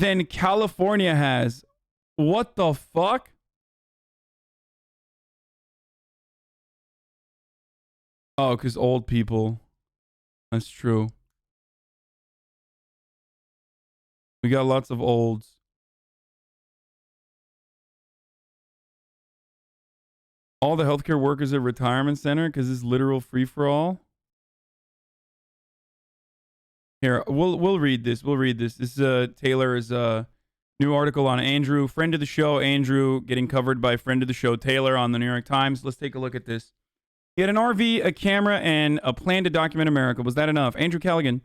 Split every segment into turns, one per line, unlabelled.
than California has. What the fuck? Oh, because old people. That's true. We got lots of olds. All the healthcare workers at retirement center because it's literal free for all. Here, we'll read this. We'll read this. This is Taylor's new article on Andrew, friend of the show. Andrew getting covered by friend of the show Taylor on the New York Times. Let's take a look at this. He had an RV, a camera, and a plan to document America. Was that enough? Andrew Callaghan,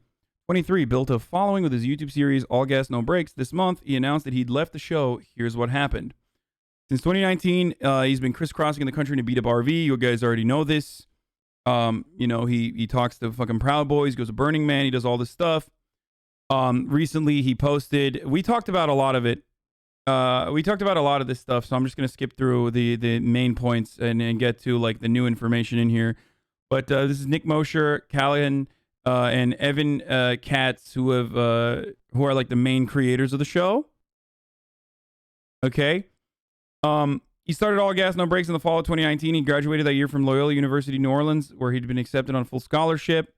23, built a following with his YouTube series All Gas No Breaks. This month, he announced that he'd left the show. Here's what happened. Since 2019, he's been crisscrossing the country in a beat-up RV. You guys already know this. He talks to fucking Proud Boys, goes to Burning Man, he does all this stuff. Recently he posted, we talked about a lot of it. We talked about a lot of this stuff, so I'm just gonna skip through the main points and get to like the new information in here. But this is Nick Mosher, Callahan, and Evan Katz, who are like the main creators of the show. Okay. He started All Gas No Breaks in the fall of 2019. He graduated that year from Loyola University, New Orleans, where he'd been accepted on full scholarship.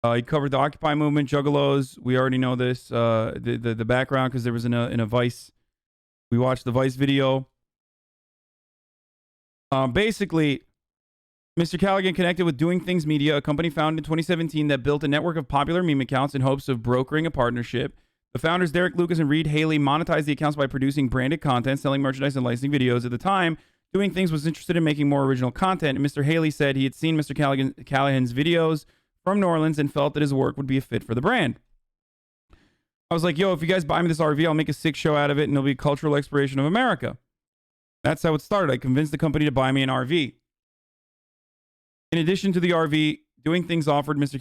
He covered the Occupy movement, Juggalos. We already know this, the background, because there was in a Vice. We watched the Vice video. Basically, Mr. Callaghan connected with Doing Things Media, a company founded in 2017 that built a network of popular meme accounts in hopes of brokering a partnership. The founders, Derek Lucas and Reed Haley, monetized the accounts by producing branded content, selling merchandise, and licensing videos. At the time, Doing Things was interested in making more original content, and Mr. Haley said he had seen Mr. Callahan's videos from New Orleans and felt that his work would be a fit for the brand. I was like, yo, if you guys buy me this RV, I'll make a sick show out of it, and it'll be a cultural exploration of America. That's how it started. I convinced the company to buy me an RV. In addition to the RV, Doing Things offered Mr.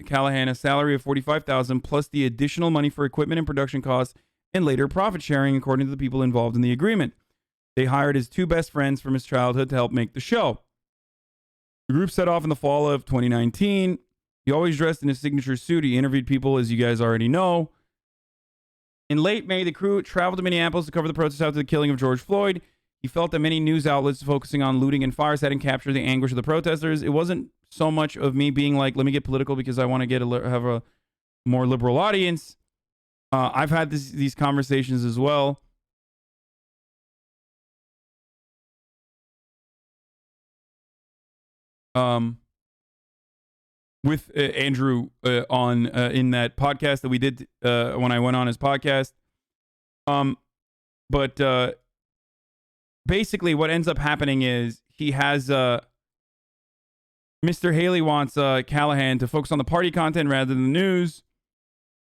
Callahan a salary of $45,000 plus the additional money for equipment and production costs and later profit sharing, according to the people involved in the agreement. They hired his two best friends from his childhood to help make the show. The group set off in the fall of 2019. He always dressed in his signature suit. He interviewed people, as you guys already know. In late May, the crew traveled to Minneapolis to cover the protest after the killing of George Floyd. He felt that many news outlets focusing on looting and fires hadn't captured the anguish of the protesters. It wasn't so much of me being like, let me get political because I want to have a more liberal audience. I've had these conversations as well. With Andrew on in that podcast that we did when I went on his podcast. But basically what ends up happening is he has Mr. Haley wants Callahan to focus on the party content rather than the news.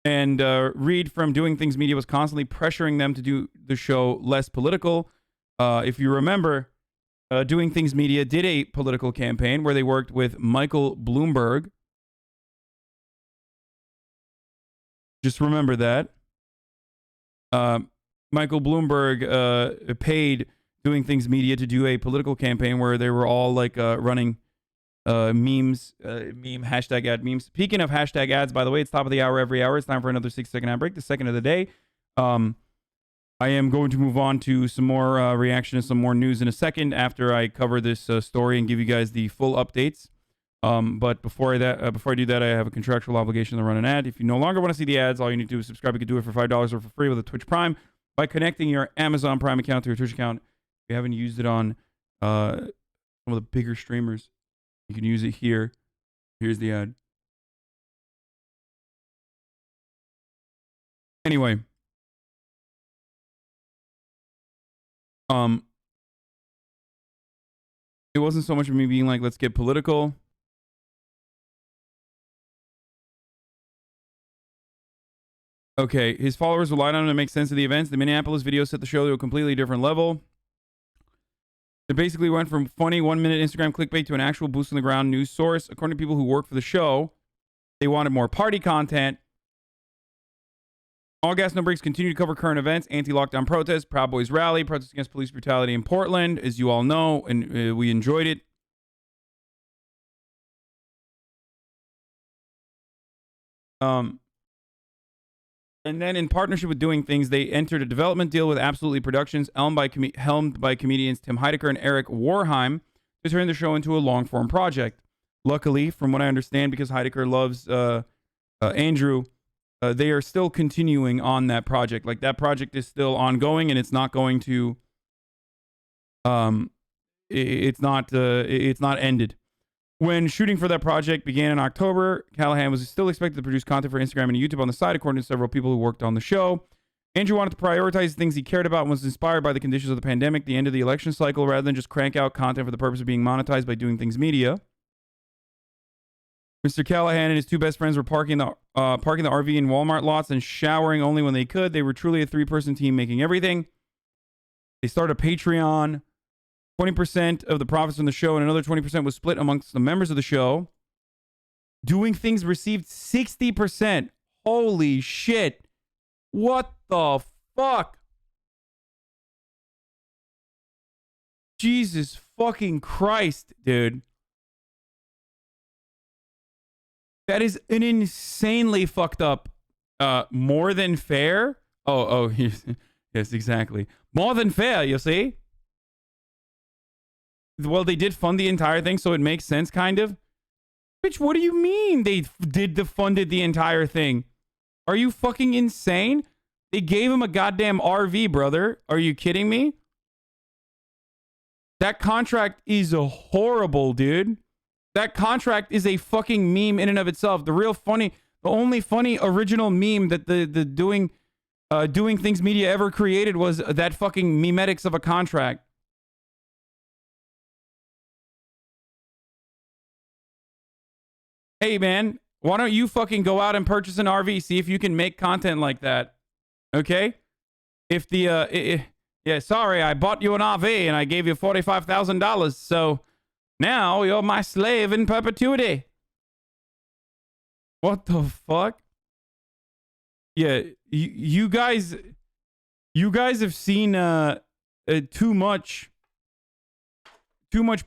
And Reed from Doing Things Media was constantly pressuring them to do the show less political. If you remember, Doing Things Media did a political campaign where they worked with Michael Bloomberg. Just remember that. Michael Bloomberg paid Doing Things Media to do a political campaign where they were all like running memes, hashtag ad memes. Speaking of hashtag ads, by the way, it's top of the hour every hour. It's time for another 6-second ad break, the second of the day. I am going to move on to some more reaction and some more news in a second after I cover this story and give you guys the full updates. But before I do that, I have a contractual obligation to run an ad. If you no longer want to see the ads, all you need to do is subscribe. You can do it for $5 or for free with a Twitch Prime by connecting your Amazon Prime account to your Twitch account. If you haven't used it on some of the bigger streamers, you can use it here. Here's the ad. Anyway. It wasn't so much of me being like, let's get political. Okay, his followers relied on him to make sense of the events. The Minneapolis video set the show to a completely different level. It basically went from funny 1-minute Instagram clickbait to an actual boost on the ground news source. According to people who work for the show, they wanted more party content. All Gas No Breaks continue to cover current events, anti-lockdown protests, Proud Boys rally, protests against police brutality in Portland, as you all know, and we enjoyed it. And And then in partnership with Doing Things, they entered a development deal with Absolutely Productions, helmed by comedians Tim Heidecker and Eric Warheim, to turn the show into a long-form project. Luckily, from what I understand, because Heidecker loves Andrew, they are still continuing on that project. Like, that project is still ongoing, and it's not going to it's not ended. When shooting for that project began in October, Callahan was still expected to produce content for Instagram and YouTube on the side, according to several people who worked on the show. Andrew wanted to prioritize things he cared about and was inspired by the conditions of the pandemic, the end of the election cycle, rather than just crank out content for the purpose of being monetized by Doing Things Media. Mr. Callahan and his two best friends were parking the RV in Walmart lots and showering only when they could. They were truly a three-person team making everything. They started a Patreon. 20% of the profits from the show and another 20% was split amongst the members of the show. Doing Things received 60%. Holy shit. What the fuck? Jesus fucking Christ, dude. That is an insanely fucked up, more than fair. Oh, yes, exactly. More than fair, you see? Well, they did fund the entire thing, so it makes sense, kind of. Bitch, what do you mean they funded the entire thing? Are you fucking insane? They gave him a goddamn RV, brother. Are you kidding me? That contract is horrible, dude. That contract is a fucking meme in and of itself. The only funny original meme that the Doing Things Media ever created was that fucking memetics of a contract. Hey, man, why don't you fucking go out and purchase an RV? See if you can make content like that. Okay? If the, sorry, I bought you an RV and I gave you $45,000. So now you're my slave in perpetuity. What the fuck? Yeah, you guys have seen too much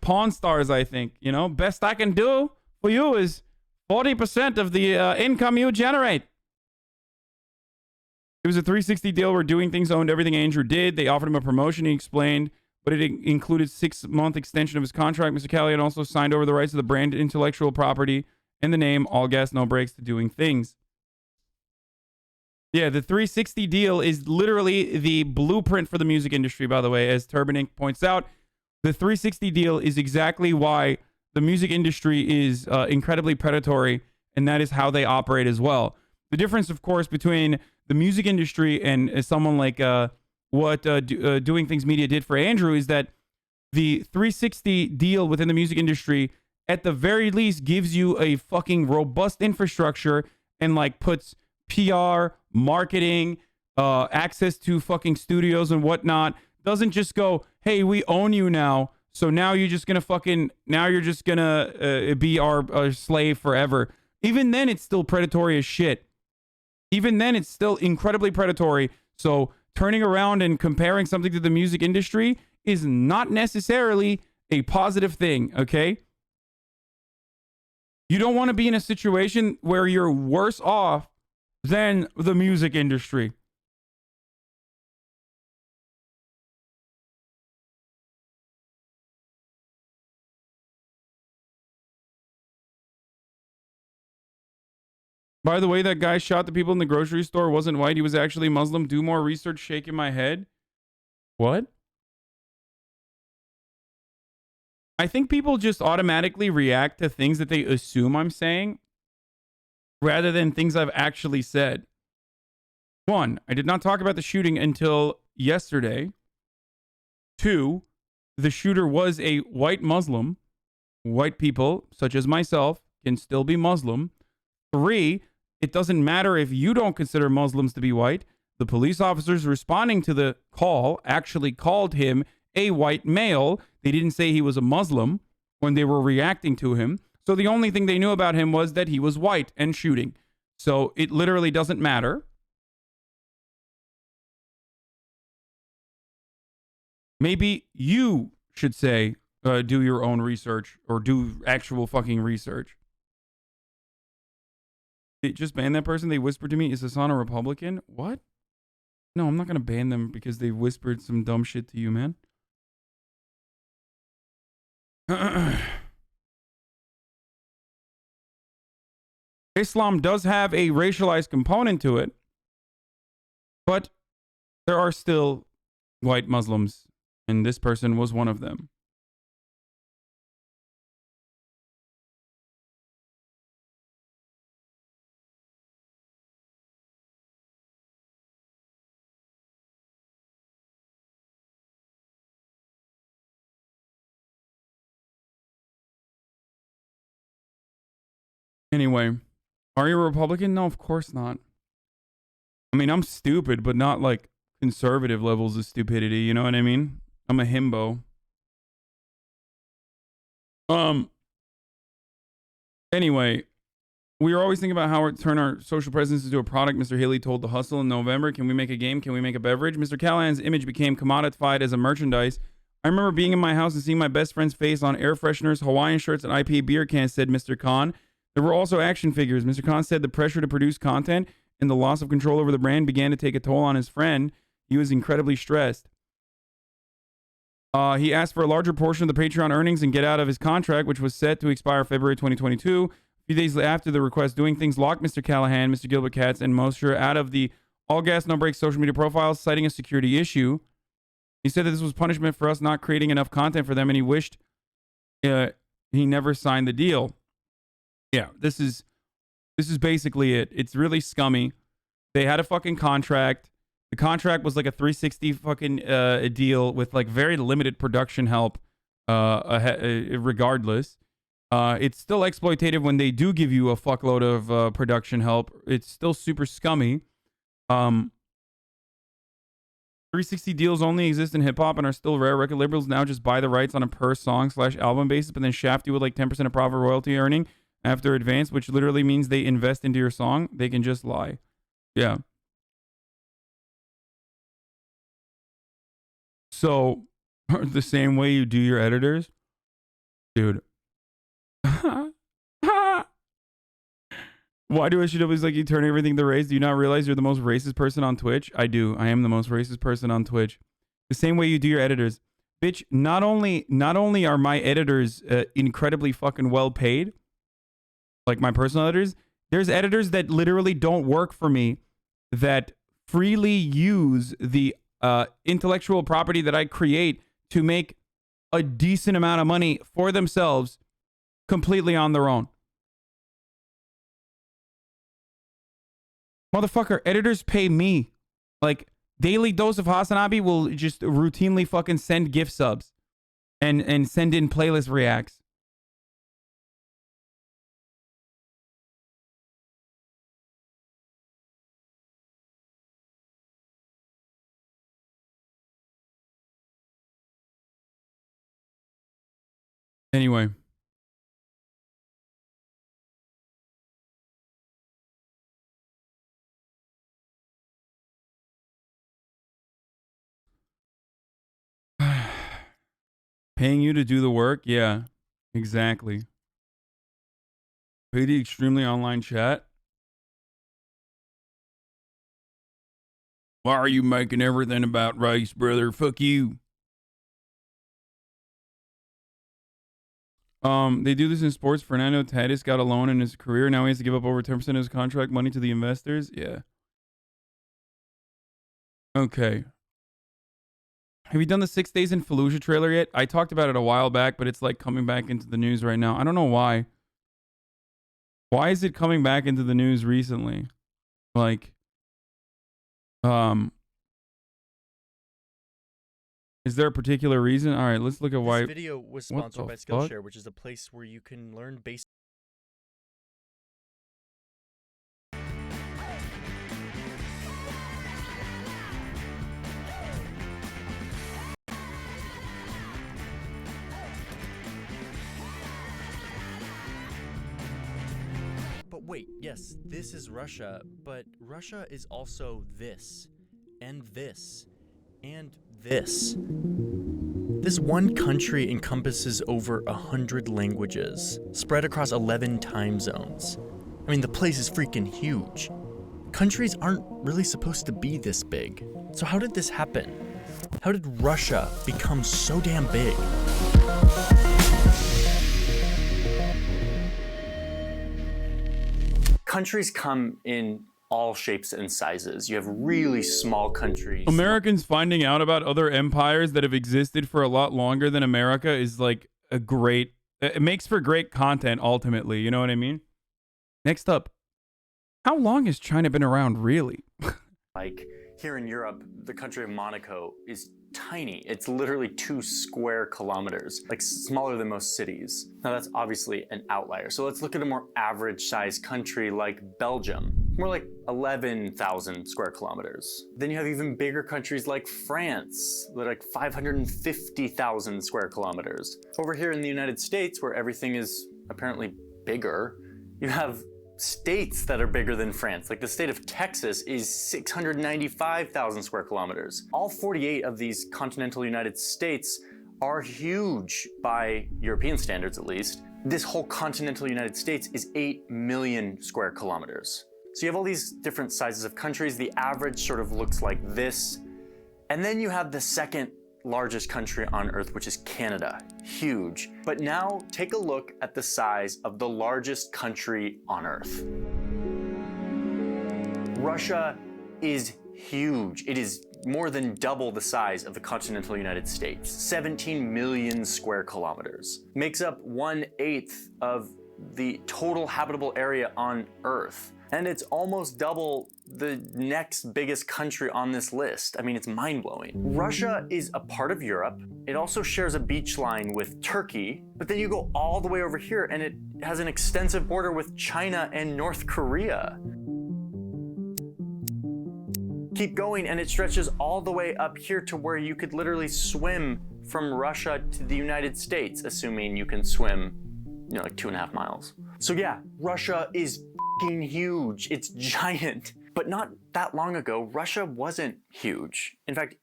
Pawn Stars, I think. You know, best I can do for you is 40% of the income you generate. It was a 360 deal where Doing Things owned everything Andrew did. They offered him a promotion, he explained, but it included 6-month extension of his contract. Mr. Callahan also signed over the rights to the brand intellectual property and the name All Gas No Brakes to Doing Things. Yeah, the 360 deal is literally the blueprint for the music industry, by the way. As Turban Inc. points out, the 360 deal is exactly why the music industry is incredibly predatory, and that is how they operate as well. The difference, of course, between the music industry and someone like what Doing Things Media did for Andrew is that the 360 deal within the music industry, at the very least, gives you a fucking robust infrastructure and like puts PR, marketing, access to fucking studios and whatnot. Doesn't just go, hey, we own you now. So now you're just gonna be our slave forever. Even then, it's still predatory as shit. Even then, it's still incredibly predatory. So turning around and comparing something to the music industry is not necessarily a positive thing, okay? You don't want to be in a situation where you're worse off than the music industry. By the way, that guy shot the people in the grocery store wasn't white. He was actually Muslim. Do more research, shaking my head. What? I think people just automatically react to things that they assume I'm saying rather than things I've actually said. 1, I did not talk about the shooting until yesterday. 2, the shooter was a white Muslim. White people, such as myself, can still be Muslim. 3, it doesn't matter if you don't consider Muslims to be white. The police officers responding to the call actually called him a white male. They didn't say he was a Muslim when they were reacting to him. So the only thing they knew about him was that he was white and shooting. So it literally doesn't matter. Maybe you should say, do your own research or do actual fucking research. They just banned that person. They whispered to me, is Hasan a Republican? What? No, I'm not going to ban them because they whispered some dumb shit to you, man. Islam does have a racialized component to it, but there are still white Muslims, and this person was one of them. Anyway, are you a Republican? No, of course not. I mean, I'm stupid, but not like conservative levels of stupidity. You know what I mean? I'm a himbo. Anyway, we were always thinking about how to turn our social presence into a product. Mr. Haley told The Hustle in November. Can we make a game? Can we make a beverage? Mr. Callahan's image became commodified as a merchandise. I remember being in my house and seeing my best friend's face on air fresheners, Hawaiian shirts, and IPA beer cans, said Mr. Khan. There were also action figures. Mr. Khan said the pressure to produce content and the loss of control over the brand began to take a toll on his friend. He was incredibly stressed. He asked for a larger portion of the Patreon earnings and get out of his contract, which was set to expire February 2022. A few days after the request, Doing Things locked Mr. Callahan, Mr. Gilbert Katz, and Mosher out of the All Gas No Breaks social media profiles, citing a security issue. He said that this was punishment for us not creating enough content for them, and he wished he never signed the deal. Yeah, this is basically it. It's really scummy. They had a fucking contract. The contract was like a 360 fucking deal with like very limited production help. Regardless, it's still exploitative when they do give you a fuckload of production help. It's still super scummy. 360 deals only exist in hip hop and are still rare. Record labels now just buy the rights on a per song / album basis, but then shaft you with like 10% of profit royalty earning after advance, which literally means they invest into your song. They can just lie. Yeah. So, the same way you do your editors, dude. Why do SJWs like you turn everything to race? Do you not realize you're the most racist person on Twitch? I do. I am the most racist person on Twitch. The same way you do your editors. Bitch, not only are my editors incredibly fucking well paid, like my personal editors, there's editors that literally don't work for me that freely use the intellectual property that I create to make a decent amount of money for themselves completely on their own. Motherfucker, editors pay me. Like, Daily Dose of Hasanabi will just routinely fucking send gift subs and send in playlist reacts. Anyway. Paying you to do the work? Yeah, exactly. Pay the extremely online chat? Why are you making everything about race, brother? Fuck you. They do this in sports. Fernando Tatis got a loan in his career. Now he has to give up over 10% of his contract money to the investors. Yeah. Okay. Have you done the 6 Days in Fallujah trailer yet? I talked about it a while back, but it's like coming back into the news right now. I don't know why. Why is it coming back into the news recently? Like, is there a particular reason? All right, let's look at why.
This video was sponsored by Skillshare, which is a place where you can learn basic. But wait, yes, this is Russia, but Russia is also this, and this, and this. This one country encompasses over 100 languages, spread across 11 time zones. I mean, the place is freaking huge. Countries aren't really supposed to be this big. So how did this happen? How did Russia become so damn big? Countries come in all shapes and sizes. You have really small countries.
Americans finding out about other empires that have existed for a lot longer than America is like a great, it makes for great content ultimately. You know what I mean? Next up, how long has China been around really?
Like here in Europe, the country of Monaco is tiny. It's literally 2 square kilometers, like smaller than most cities. Now that's obviously an outlier. So let's look at a more average sized country like Belgium, more like 11,000 square kilometers. Then you have even bigger countries like France, that are like 550,000 square kilometers. Over here in the United States, where everything is apparently bigger, you have states that are bigger than France. Like the state of Texas is 695,000 square kilometers. All 48 of these continental United States are huge by European standards, at least. This whole continental United States is 8 million square kilometers. So you have all these different sizes of countries. The average sort of looks like this. And then you have the second largest country on Earth, which is Canada. Huge. But now take a look at the size of the largest country on Earth. Russia is huge. It is more than double the size of the continental United States. 17 million square kilometers. Makes up 1/8 of the total habitable area on Earth. And it's almost double the next biggest country on this list. I mean, it's mind-blowing. Russia is a part of Europe. It also shares a beach line with Turkey, but then you go all the way over here and it has an extensive border with China and North Korea. Keep going and it stretches all the way up here to where you could literally swim from Russia to the United States, assuming you can swim, you know, like 2.5 miles. So yeah, Russia is huge. It's giant. But not that long ago, Russia wasn't huge. In fact,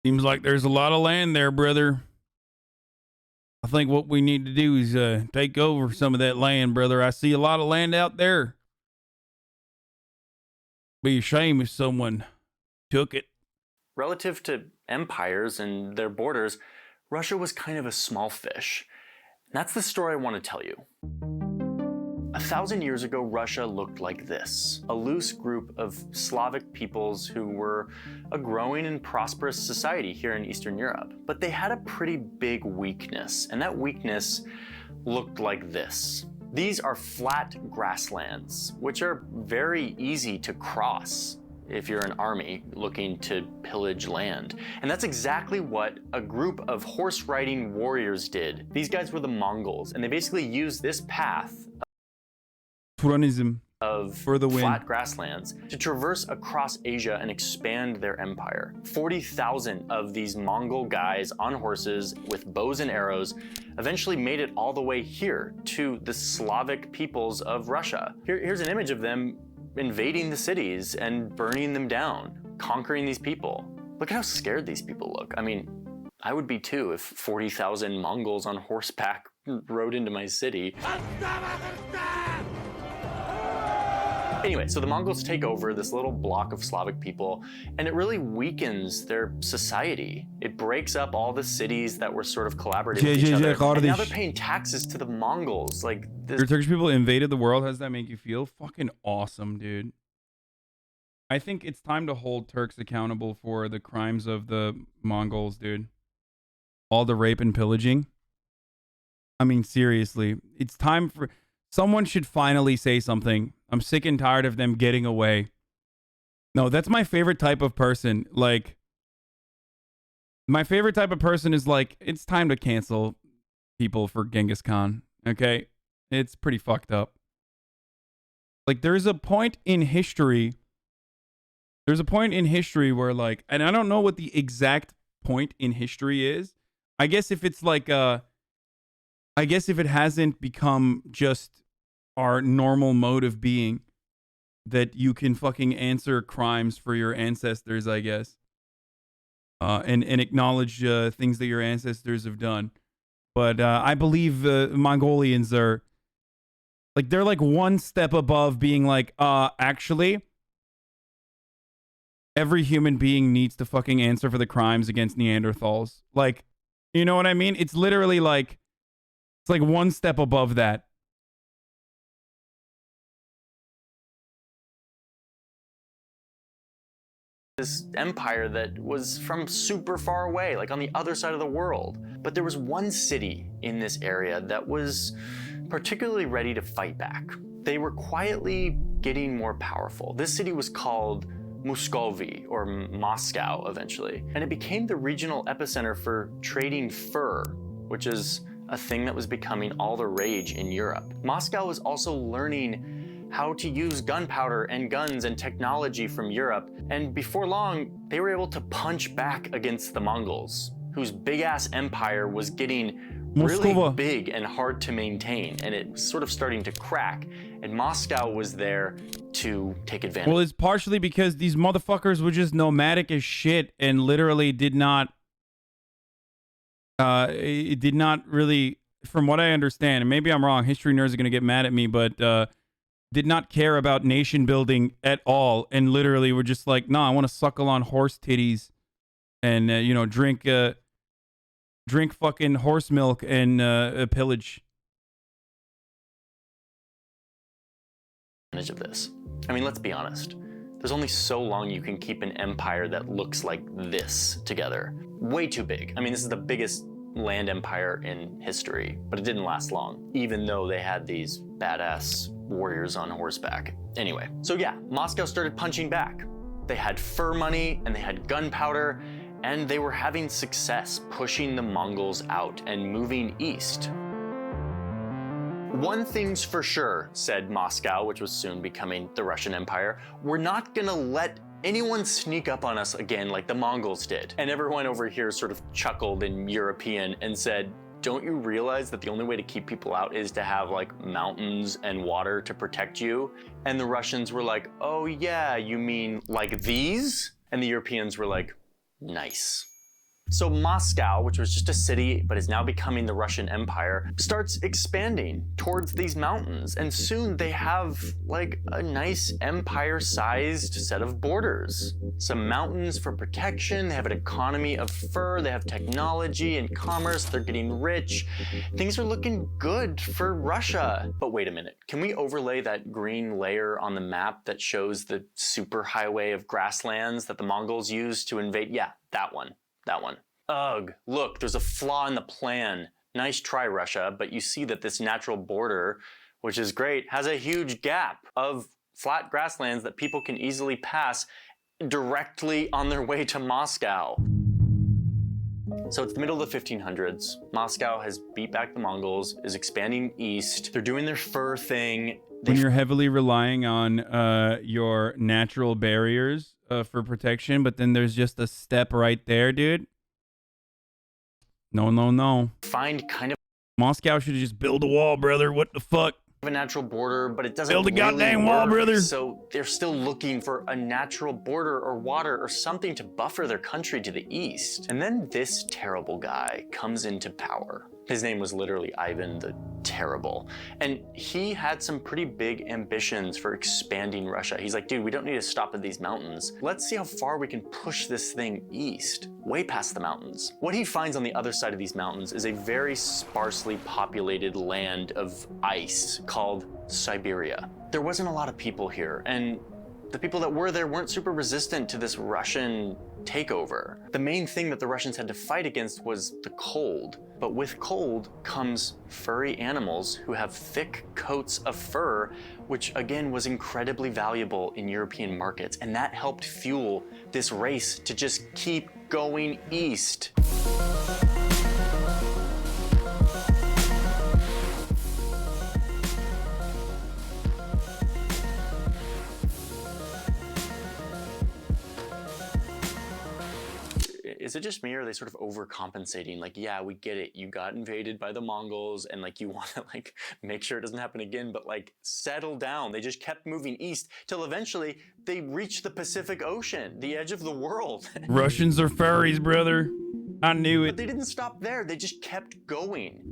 seems like there's a lot of land there, brother. I think what we need to do is take over some of that land, brother. I see a lot of land out there. Be a shame if someone took it.
Relative to empires and their borders, Russia was kind of a small fish. That's the story I want to tell you. 1,000 years ago, Russia looked like this. A loose group of Slavic peoples who were a growing and prosperous society here in Eastern Europe. But they had a pretty big weakness, and that weakness looked like this. These are flat grasslands, which are very easy to cross if you're an army looking to pillage land. And that's exactly what a group of horse-riding warriors did. These guys were the Mongols, and they basically used this path of
for the
flat grasslands to traverse across Asia and expand their empire. 40,000 of these Mongol guys on horses with bows and arrows eventually made it all the way here to the Slavic peoples of Russia. Here's an image of them invading the cities and burning them down, conquering these people. Look at how scared these people look. I mean, I would be too if 40,000 Mongols on horseback rode into my city. Anyway, so the Mongols take over this little block of Slavic people, and it really weakens their society. It breaks up all the cities that were sort of collaborating with each other. And now they're paying taxes to the Mongols. Like this.
Your Turkish people invaded the world. How does that make you feel? Fucking awesome, dude. I think it's time to hold Turks accountable for the crimes of the Mongols, dude. All the rape and pillaging. I mean, seriously. It's time for... Someone should finally say something. I'm sick and tired of them getting away. No, that's my favorite type of person. Like, my favorite type of person is like, it's time to cancel people for Genghis Khan. Okay? It's pretty fucked up. Like, there's a point in history. There's a point in history where, like, and I don't know what the exact point in history is. I guess if it's like I guess if it hasn't become just our normal mode of being, that you can fucking answer crimes for your ancestors, I guess. And acknowledge things that your ancestors have done. But I believe Mongolians are Like, they're like one step above being like, actually, every human being needs to fucking answer for the crimes against Neanderthals. Like, you know what I mean? It's literally like, it's like one step above that.
This empire that was from super far away, like on the other side of the world. But there was one city in this area that was particularly ready to fight back. They were quietly getting more powerful. This city was called Muscovy, or Moscow eventually, and it became the regional epicenter for trading fur, which is a thing that was becoming all the rage in Europe. Moscow was also learning how to use gunpowder and guns and technology from Europe, and before long, they were able to punch back against the Mongols, whose big-ass empire was getting really big and hard to maintain, and it was sort of starting to crack, and Moscow was there to take advantage.
Well, it's partially because these motherfuckers were just nomadic as shit and literally did not, it did not really, from what I understand, and maybe I'm wrong, history nerds are going to get mad at me, but did not care about nation building at all, and literally were just like, nah, I want to suckle on horse titties and, you know, drink fucking horse milk and pillage.
Of this. I mean, let's be honest. There's only so long you can keep an empire that looks like this together. Way too big. I mean, this is the biggest land empire in history, but it didn't last long, even though they had these badass warriors on horseback. Anyway, so yeah, Moscow started punching back. They had fur money and they had gunpowder, and they were having success pushing the Mongols out and moving east. One thing's for sure, said Moscow, which was soon becoming the Russian Empire, we're not gonna let anyone sneak up on us again like the Mongols did. And everyone over here sort of chuckled in European and said, don't you realize that the only way to keep people out is to have like mountains and water to protect you? And the Russians were like, oh yeah, you mean like these? And the Europeans were like, nice. So Moscow, which was just a city but is now becoming the Russian Empire, starts expanding towards these mountains, and soon they have like a nice empire-sized set of borders. Some mountains for protection, they have an economy of fur, they have technology and commerce, they're getting rich. Things are looking good for Russia. But wait a minute, can we overlay that green layer on the map that shows the superhighway of grasslands that the Mongols used to invade? Yeah, that one. That one. Ugh, look, there's a flaw in the plan. Nice try, Russia, but you see that this natural border, which is great, has a huge gap of flat grasslands that people can easily pass directly on their way to Moscow. So it's the middle of the 1500s. Moscow has beat back the Mongols, is expanding east. They're doing their fur thing.
When you're heavily relying on your natural barriers for protection, but then there's just a step right there, dude. No.
Find kind of
Moscow should just build a wall, brother. What the fuck?
a natural border, but it doesn't
build a
really
goddamn wall, brother.
So they're still looking for a natural border or water or something to buffer their country to the east. And then this terrible guy comes into power. His name was literally Ivan the Terrible. And he had some pretty big ambitions for expanding Russia. He's like, dude, we don't need to stop at these mountains. Let's see how far we can push this thing east, way past the mountains. What he finds on the other side of these mountains is a very sparsely populated land of ice called Siberia. There wasn't a lot of people here, and the people that were there weren't super resistant to this Russian takeover. The main thing that the Russians had to fight against was the cold. But with cold comes furry animals who have thick coats of fur, which again was incredibly valuable in European markets. And that helped fuel this race to just keep going east. Is it just me, or are they sort of overcompensating? Like, yeah, we get it. You got invaded by the Mongols and like you want to like make sure it doesn't happen again, but like settle down. They just kept moving east till eventually they reached the Pacific Ocean, the edge of the world.
Russians are furries, brother. I knew it.
But they didn't stop there. They just kept going.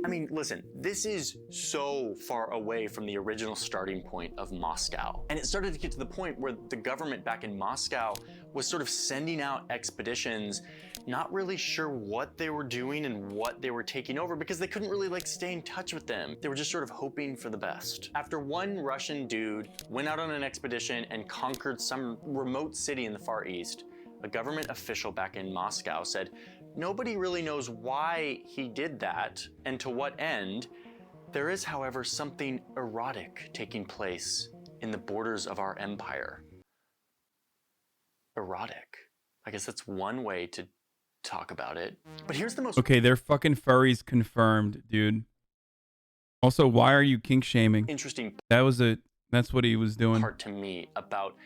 I mean, listen, this is so far away from the original starting point of Moscow. And it started to get to the point where the government back in Moscow was sort of sending out expeditions, not really sure what they were doing and what they were taking over because they couldn't really like stay in touch with them. They were just sort of hoping for the best. After one Russian dude went out on an expedition and conquered some remote city in the Far East, a government official back in Moscow said, nobody really knows why he did that and to what end. There is, however, something erotic taking place in the borders of our empire. Erotic. I guess that's one way to talk about it. But here's the most...
Okay, they're fucking furries confirmed, dude. Also, why are you kink shaming?
Interesting.
That's what he was doing.
Part to me about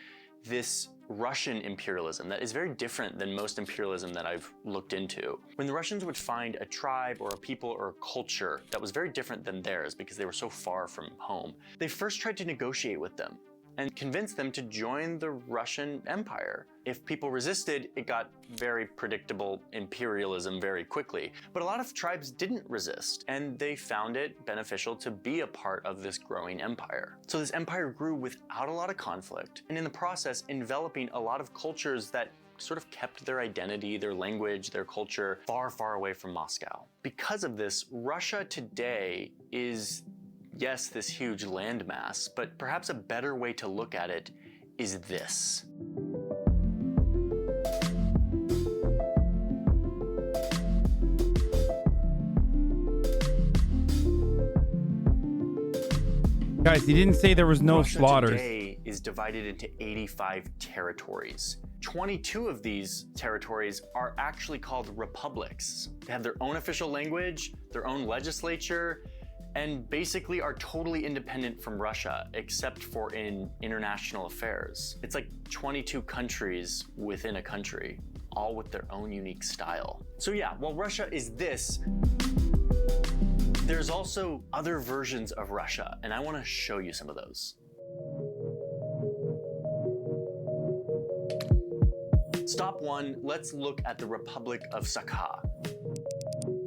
this Russian imperialism that is very different than most imperialism that I've looked into. When the Russians would find a tribe or a people or a culture that was very different than theirs because they were so far from home, they first tried to negotiate with them and convince them to join the Russian Empire. If people resisted, it got very predictable imperialism very quickly. But a lot of tribes didn't resist, and they found it beneficial to be a part of this growing empire. So this empire grew without a lot of conflict, and in the process, enveloping a lot of cultures that sort of kept their identity, their language, their culture far, far away from Moscow. Because of this, Russia today is, yes, this huge landmass, but perhaps a better way to look at it is this.
Guys, he didn't say there was no
Russia
slaughters.
Today is divided into 85 territories. 22 of these territories are actually called republics. They have their own official language, their own legislature, and basically are totally independent from Russia, except for in international affairs. It's like 22 countries within a country, all with their own unique style. So yeah, while Russia is this, there's also other versions of Russia, and I want to show you some of those. Stop one, let's look at the Republic of Sakha.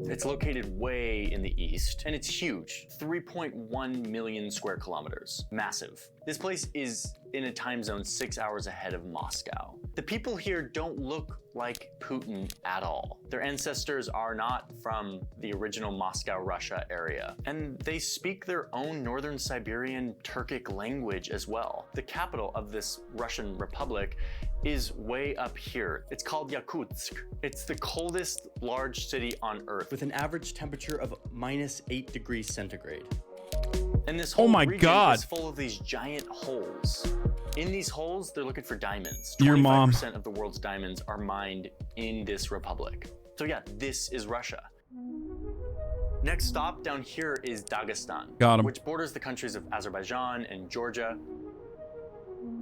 It's located way in the east, and it's huge, 3.1 million square kilometers, massive. This place is in a time zone 6 hours ahead of Moscow. The people here don't look like Putin at all. Their ancestors are not from the original Moscow, Russia area, and they speak their own Northern Siberian Turkic language as well. The capital of this Russian Republic is way up here. It's called Yakutsk. It's the coldest large city on Earth with an average temperature of -8 degrees centigrade. And this whole region is full of these giant holes. In these holes, they're looking for diamonds. 25% of the world's diamonds are mined in this republic. So yeah, this is Russia. Next stop down here is Dagestan, which borders the countries of Azerbaijan and Georgia.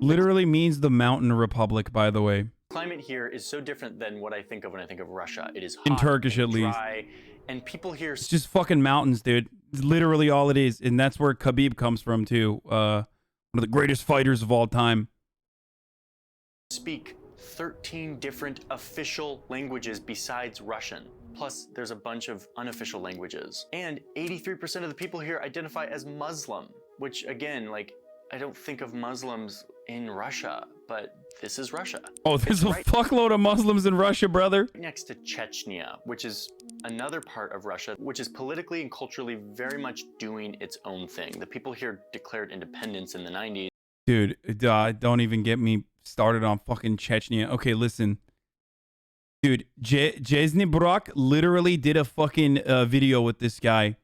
Literally means the mountain republic, by the way.
Climate here is so different than what I think of when I think of Russia. It is hot,
in Turkish at least,
dry, and people here...
It's just fucking mountains, dude. It's literally all it is, and that's where Khabib comes from too. One of the greatest fighters of all time.
Speak 13 different official languages besides Russian. Plus, there's a bunch of unofficial languages. And 83% of the people here identify as Muslim, which again, like, I don't think of Muslims in Russia, but this is Russia.
Oh, there's a fuckload of Muslims in Russia, brother.
Next to Chechnya, which is another part of Russia, which is politically and culturally very much doing its own thing. The people here declared independence in the 90s.
Dude, don't even get me started on fucking Chechnya. Okay, listen. Dude, Jesny Brock literally did a fucking video with this guy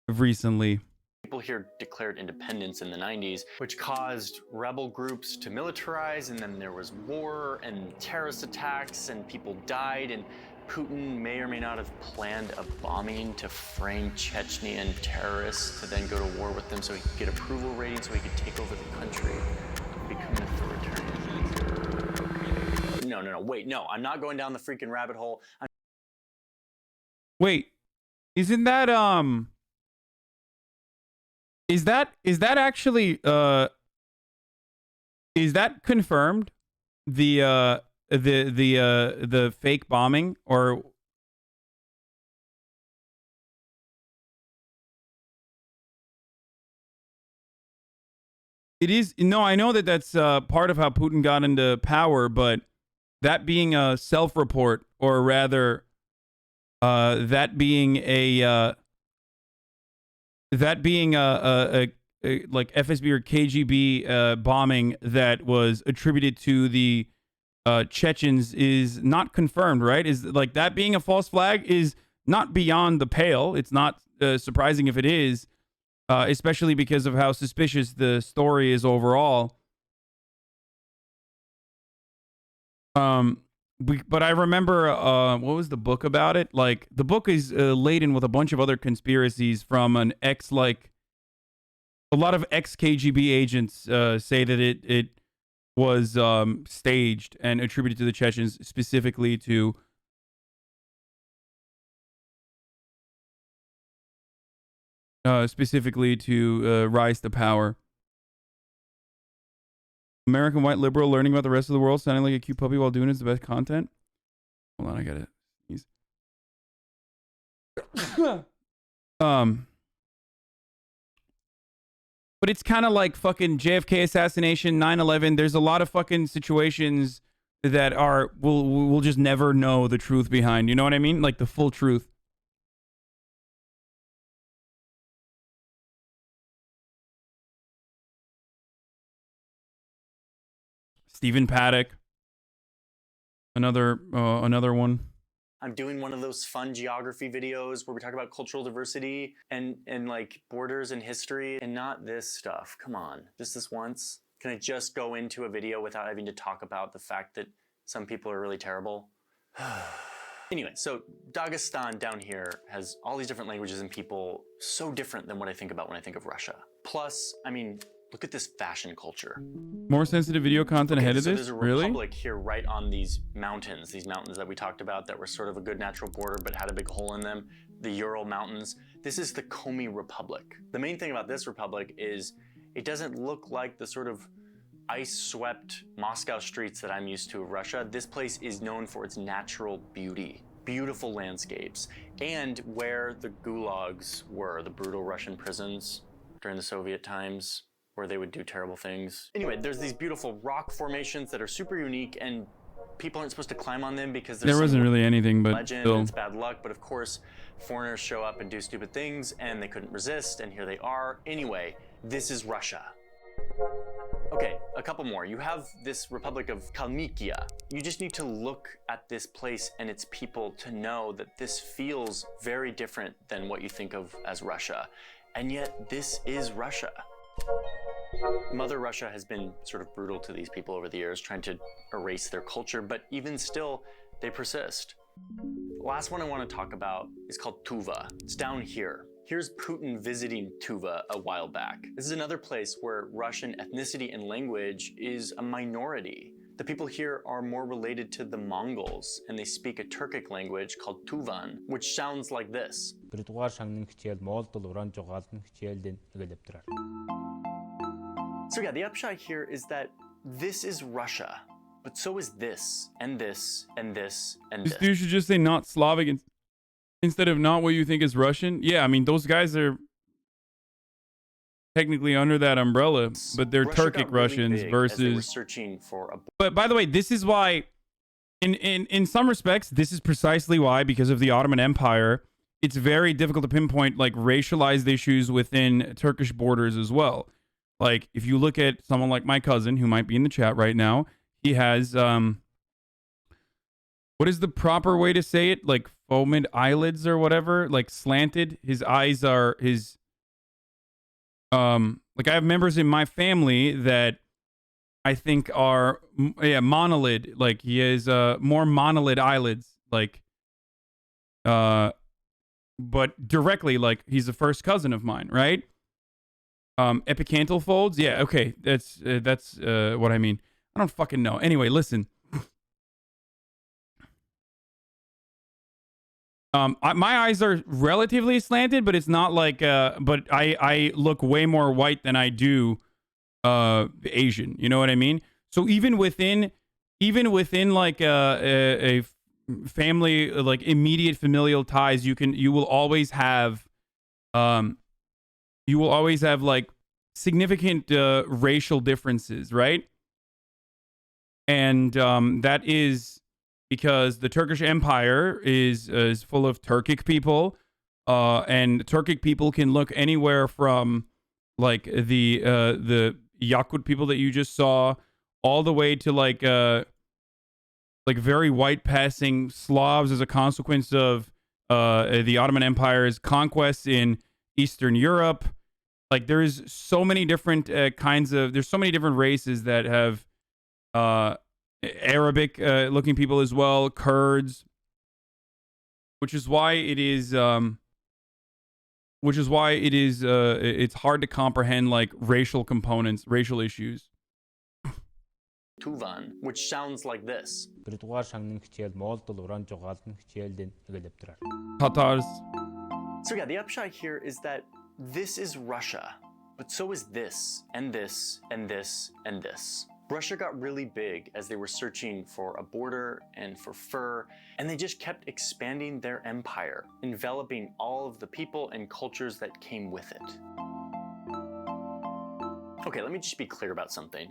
recently.
People here declared independence in the 90s, which caused rebel groups to militarize, and then there was war and terrorist attacks, and people died, and Putin may or may not have planned a bombing to frame Chechnyan terrorists to then go to war with them so he could get approval ratings so he could take over the country and become an authoritarian leader. Okay. No, wait, no, I'm not going down the freaking rabbit hole.
Wait, isn't that, Is that actually is that confirmed? The fake bombing, or It is. No, I know that that's part of how Putin got into power, but that being a self-report, or rather, that being a like FSB or KGB bombing that was attributed to the Chechens is not confirmed, right? Is like that being a false flag is not beyond the pale. It's not surprising if it is, especially because of how suspicious the story is overall. But I remember, what was the book about it? Like, the book is laden with a bunch of other conspiracies from an ex, like, a lot of ex KGB agents say that it was staged and attributed to the Chechens, specifically to rise to power. American white liberal learning about the rest of the world, sounding like a cute puppy while doing is the best content. Hold on, I gotta sneeze. But it's kind of like fucking JFK assassination, 9/11. There's a lot of fucking situations that are we'll just never know the truth behind. You know what I mean? Like the full truth. Stephen Paddock, another one.
I'm doing one of those fun geography videos where we talk about cultural diversity and like borders and history, and not this stuff. Come on, just this once. Can I just go into a video without having to talk about the fact that some people are really terrible? Anyway, so Dagestan down here has all these different languages and people so different than what I think about when I think of Russia. Plus, I mean, look at this fashion culture.
More sensitive video content ahead of this?
There's a
really?
republic here right on these mountains that we talked about that were sort of a good natural border but had a big hole in them, the Ural Mountains. This is the Komi Republic. The main thing about this republic is it doesn't look like the sort of ice-swept Moscow streets that I'm used to of Russia. This place is known for its natural beauty, beautiful landscapes, and where the gulags were, the brutal Russian prisons during the Soviet times, where they would do terrible things. Anyway, there's these beautiful rock formations that are super unique, and people aren't supposed to climb on them because
there wasn't really anything, but
legend
still.
and it's bad luck. But of course, foreigners show up and do stupid things, and they couldn't resist, and here they are. Anyway, this is Russia. Okay, a couple more. You have this Republic of Kalmykia. You just need to look at this place and its people to know that this feels very different than what you think of as Russia. And yet, this is Russia. Mother Russia has been sort of brutal to these people over the years, trying to erase their culture, but even still, they persist. The last one I want to talk about is called Tuva. It's down here. Here's Putin visiting Tuva a while back. This is another place where Russian ethnicity and language is a minority. The people here are more related to the Mongols, and they speak a Turkic language called Tuvan, which sounds like this. So yeah, the upshot here is that this is Russia, but so is this, and this, and this, and this.
This dude should just say not Slavic instead of not what you think is Russian. Yeah, I mean, those guys are technically under that umbrella, but they're Turkic Russians versus...
searching for a...
But by the way, this is why, in some respects, this is precisely why, because of the Ottoman Empire, it's very difficult to pinpoint like racialized issues within Turkish borders as well. Like, if you look at someone like my cousin, who might be in the chat right now, he has, what is the proper way to say it? Like, foamid eyelids or whatever? Like, slanted. His eyes are, like, I have members in my family that I think are, monolid. Like, he has, more monolid eyelids. Like, but directly, like, he's a first cousin of mine, right? Epicanthal folds? Yeah, okay. That's what I mean. I don't fucking know. Anyway, listen. My eyes are relatively slanted, but it's not like, but I look way more white than I do, Asian. You know what I mean? So even within like a family, like immediate familial ties, you will always have like significant racial differences, right? And that is because the Turkish Empire is full of Turkic people, and Turkic people can look anywhere from like the Yakut people that you just saw, all the way to like very white passing Slavs as a consequence of the Ottoman Empire's conquests in Eastern Europe. Like there's so many different there's so many different races that have Arabic looking people as well, Kurds, which is why it's hard to comprehend like racial components, racial issues.
Tuvan, which sounds like this.
Tatars.
So yeah, the upshot here is that this is Russia, but so is this, and this, and this, and this. Russia got really big as they were searching for a border and for fur, and they just kept expanding their empire, enveloping all of the people and cultures that came with it. Okay, let me just be clear about something.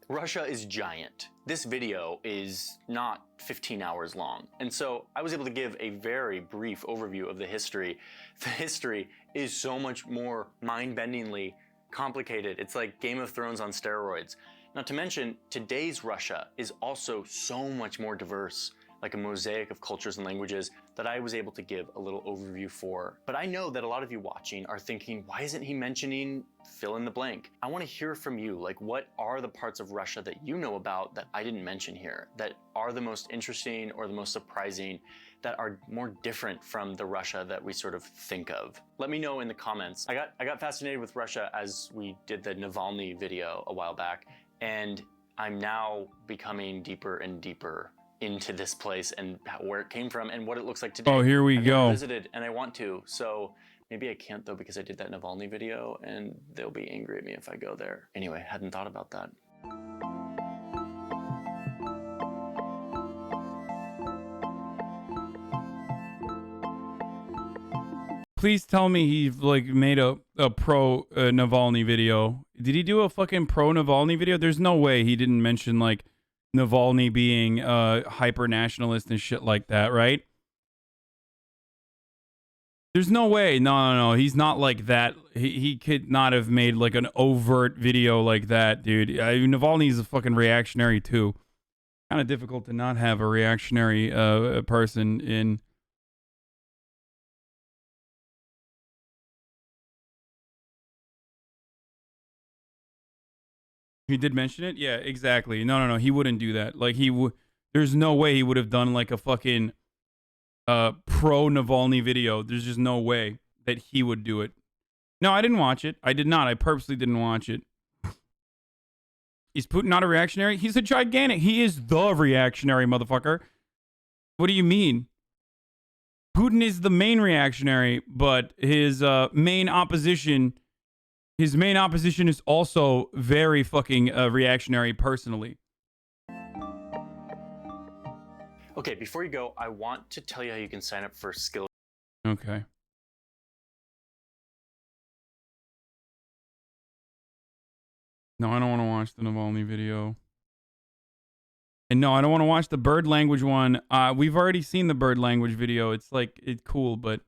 Russia is giant. This video is not 15 hours long, and so I was able to give a very brief overview of the history. The history is so much more mind-bendingly complicated. It's like Game of Thrones on steroids. Not to mention, today's Russia is also so much more diverse, like a mosaic of cultures and languages that I was able to give a little overview for. But I know that a lot of you watching are thinking, why isn't he mentioning fill in the blank? I want to hear from you, like what are the parts of Russia that you know about that I didn't mention here, that are the most interesting or the most surprising, that are more different from the Russia that we sort of think of? Let me know in the comments. I got fascinated with Russia as we did the Navalny video a while back, and I'm now becoming deeper and deeper into this place and where it came from and what it looks like today.
Oh, here we
I've
go.
never visited, and I want to, so maybe I can't though because I did that Navalny video and they'll be angry at me if I go there. Anyway, hadn't thought about that.
Please tell me he like made a pro Navalny video. Did he do a fucking pro Navalny video? There's no way he didn't mention like Navalny being hyper nationalist and shit like that, right? There's no way. No. He's not like that. He could not have made like an overt video like that, dude. Navalny's a fucking reactionary too. Kind of difficult to not have a reactionary person in. He did mention it? Yeah, exactly. No. He wouldn't do that. Like there's no way he would have done like a fucking pro Navalny video. There's just no way that he would do it. No, I didn't watch it. I did not. I purposely didn't watch it. Is Putin not a reactionary? He's a gigantic. He is the reactionary motherfucker. What do you mean? Putin is the main reactionary, but his main opposition is also very fucking reactionary personally.
Okay, before you go, I want to tell you how you can sign up for Skill.
Okay. No, I don't want to watch the Navalny video. And no, I don't want to watch the bird language one. We've already seen the bird language video. It's like, it's cool, but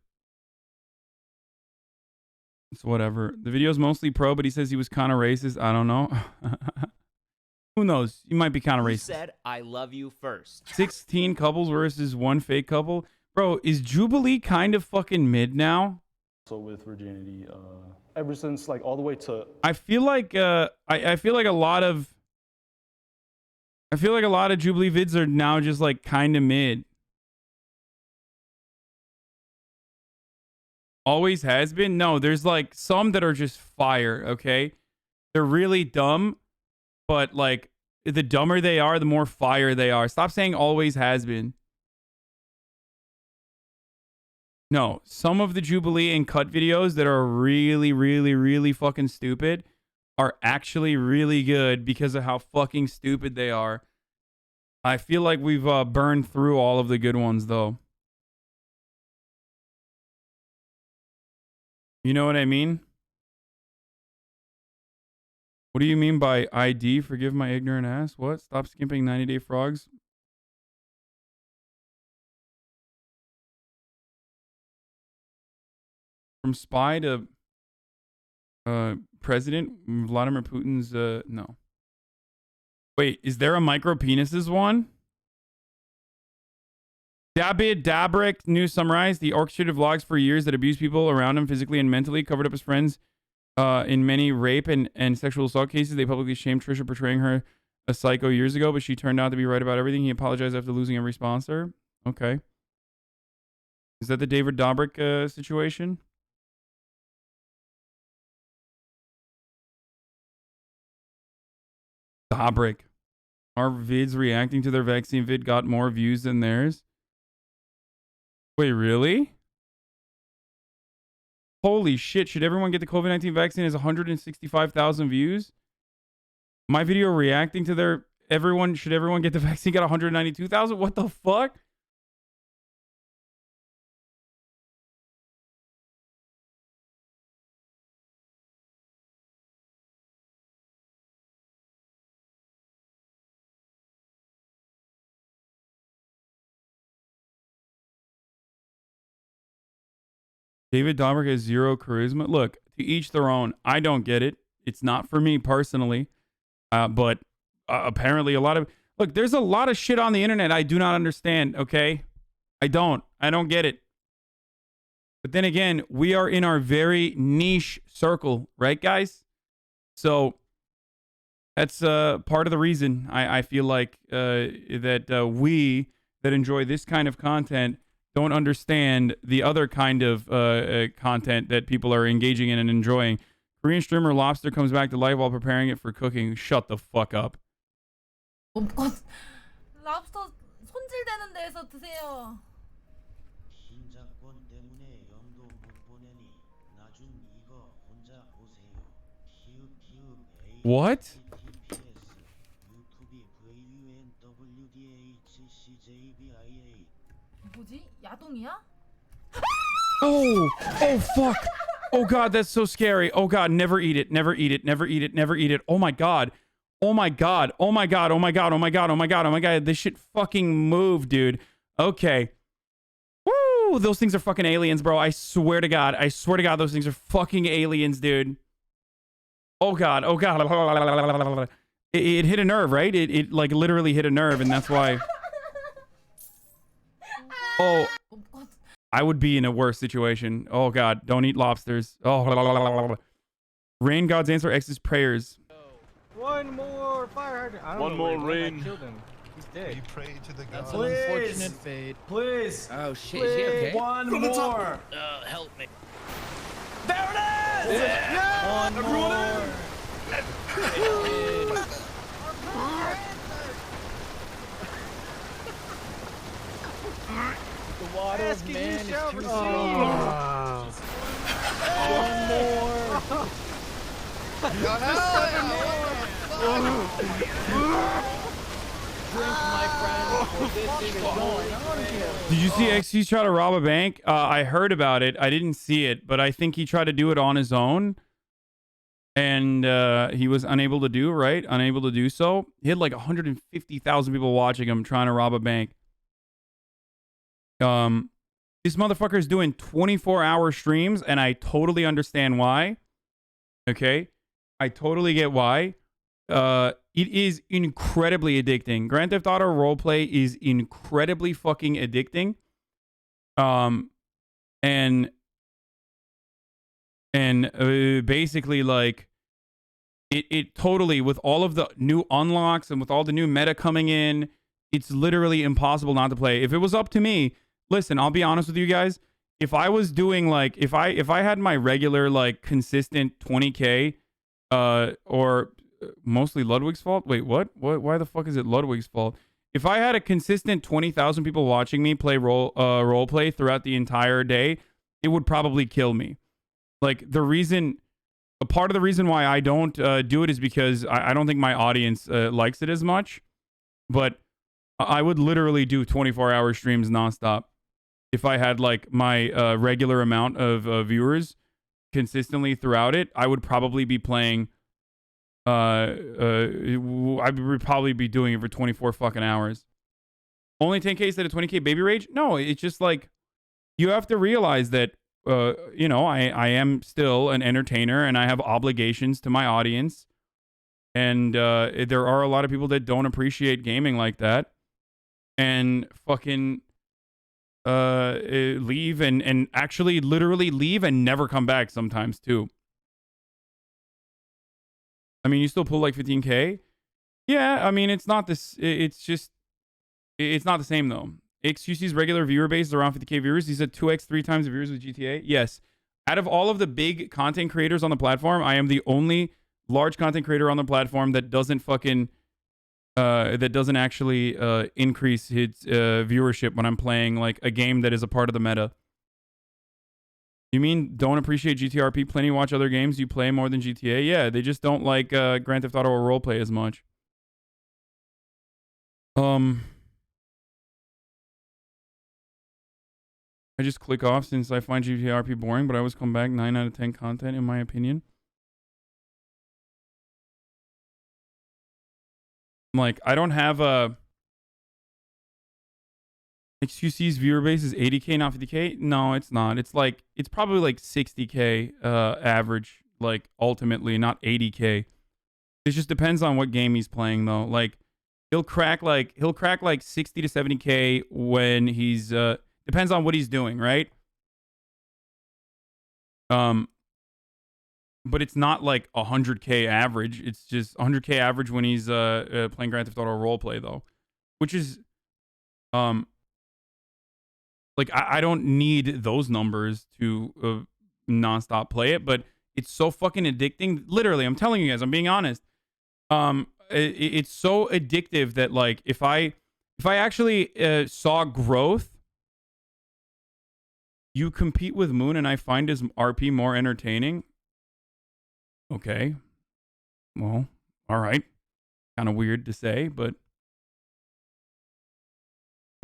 it's whatever. The video's mostly pro, but he says he was kind of racist. I don't know. Who knows? You might be kind of racist.
Said, I love you first.
16 couples versus one fake couple. Bro, is Jubilee kind of fucking mid now?
So with virginity, ever since like all the way to...
I feel like I feel like a lot of Jubilee vids are now just like kind of mid. Always has been? No, there's like some that are just fire, okay? They're really dumb, but like the dumber they are, the more fire they are. Stop saying always has been. No, some of the Jubilee and cut videos that are really, really, really fucking stupid are actually really good because of how fucking stupid they are. I feel like we've burned through all of the good ones, though. You know what I mean? What do you mean by ID? Forgive my ignorant ass. What? Stop skimping 90-day frogs. From spy to president Vladimir Putin's no. Wait, is there a micro penises one? David Dabrik news summarized. The orchestrated vlogs for years that abused people around him physically and mentally, covered up his friends in many rape and sexual assault cases. They publicly shamed Trisha, portraying her a psycho years ago, but she turned out to be right about everything. He apologized after losing every sponsor. Okay. Is that the David Dobrik situation? Dobrik. Our vids reacting to their vaccine vid got more views than theirs. Wait, really? Holy shit. Should everyone get the COVID-19 vaccine? Has 165,000 views. My video reacting to their should everyone get the vaccine got 192,000? What the fuck? David Dobrik has zero charisma. Look, to each their own. I don't get it. It's not for me personally. But apparently a lot of... Look, there's a lot of shit on the internet I do not understand, okay? I don't get it. But then again, we are in our very niche circle, right, guys? So that's part of the reason I feel like that we that enjoy this kind of content don't understand the other kind of content that people are engaging in and enjoying. Korean streamer Lobster comes back to life while preparing it for cooking. Shut the fuck up.
랍스터 손질되는 데서 드세요.
신작권 때문에 영도 못 보내니 나중 이거 혼자 보세요.
What?
뭐지? 야동이야?
Oh fuck. Oh god, that's so scary. Oh god, never eat it. Never eat it. Never eat it. Never eat it. Oh my god. Oh my god. Oh my god. Oh my god. Oh my god. Oh my god. Oh my god. This shit fucking moved, dude. Okay. Woo! Those things are fucking aliens, bro. I swear to god. I swear to god those things are fucking aliens, dude. Oh god. Oh god. It hit a nerve, right? It like literally hit a nerve, and that's why. Oh, I would be in a worse situation. Oh god, don't eat lobsters. Oh, rain god's answer X's prayers.
One more fire hydrant. I don't
One
know
more
where he went.
rain.
I killed him. He's dead.
You pray to the
That's
gods.
an unfortunate fate.
Please.
Oh shit,
Please.
is he okay?
One more.
Help me.
There it is! Yeah!
One more. The water of man is too strong. One more. Drink, my friend. This is going on here.
Did you see XC try to rob a bank? I heard about it. I didn't see it, but I think he tried to do it on his own. And he was unable to do, right? Unable to do so. He had like 150,000 people watching him trying to rob a bank. This motherfucker is doing 24-hour streams, and I totally understand why. Okay? I totally get why. It is incredibly addicting. Grand Theft Auto roleplay is incredibly fucking addicting. And basically, like, it totally, with all of the new unlocks and with all the new meta coming in, it's literally impossible not to play. If it was up to me, listen, I'll be honest with you guys. If I was doing, like, if I had my regular, like, consistent 20K, or mostly Ludwig's fault. Wait, what? Why the fuck is it Ludwig's fault? If I had a consistent 20,000 people watching me play role play throughout the entire day, it would probably kill me. Like, a part of the reason why I don't do it is because I don't think my audience likes it as much. But I would literally do 24-hour streams nonstop if I had, like, my regular amount of viewers consistently throughout it. I would probably be playing I would probably be doing it for 24 fucking hours. Only 10K instead of 20K baby rage? No, it's just like you have to realize that you know, I am still an entertainer and I have obligations to my audience. And there are a lot of people that don't appreciate gaming like that and fucking leave and actually literally leave and never come back sometimes too. I mean, you still pull like 15K. Yeah, I mean, it's not this. It's not the same though. XQC's regular viewer base is around 50K viewers. He's at 2x, 3 times the viewers with GTA. Yes. Out of all of the big content creators on the platform, I am the only large content creator on the platform that doesn't fucking that doesn't actually increase his viewership when I'm playing like a game that is a part of the meta. You mean don't appreciate GTRP? Plenty watch other games you play more than GTA? Yeah, they just don't like Grand Theft Auto or roleplay as much. I just click off since I find GTRP boring, but I always come back. 9 out of 10 content, in my opinion. Like, I don't have a... XQC's viewer base is 80K, not 50K? No, it's not. It's like, it's probably like 60K average, like, ultimately, not 80K. It just depends on what game he's playing, though. Like, he'll crack like 60 to 70K when he's... depends on what he's doing, right? But it's not like 100K average. It's just 100K average when he's playing Grand Theft Auto roleplay though, which is like I don't need those numbers to nonstop play it, but it's so fucking addicting. Literally, I'm telling you guys, I'm being honest. It's so addictive that like if I actually saw growth. You compete with Moon and I find his RP more entertaining. Okay. Well, all right. Kind of weird to say, but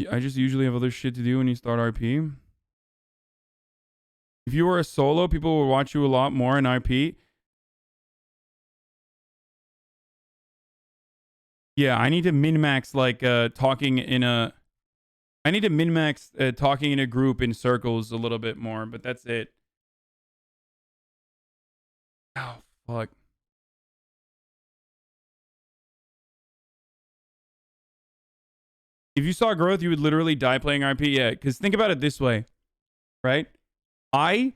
I just usually have other shit to do when you start RP. If you were a solo, people would watch you a lot more in RP. Yeah, I need to min-max like talking in a... I need to min-max talking in a group in circles a little bit more, but that's it. Oh, fuck. If you saw growth, you would literally die playing RP. Yeah, because think about it this way, right? I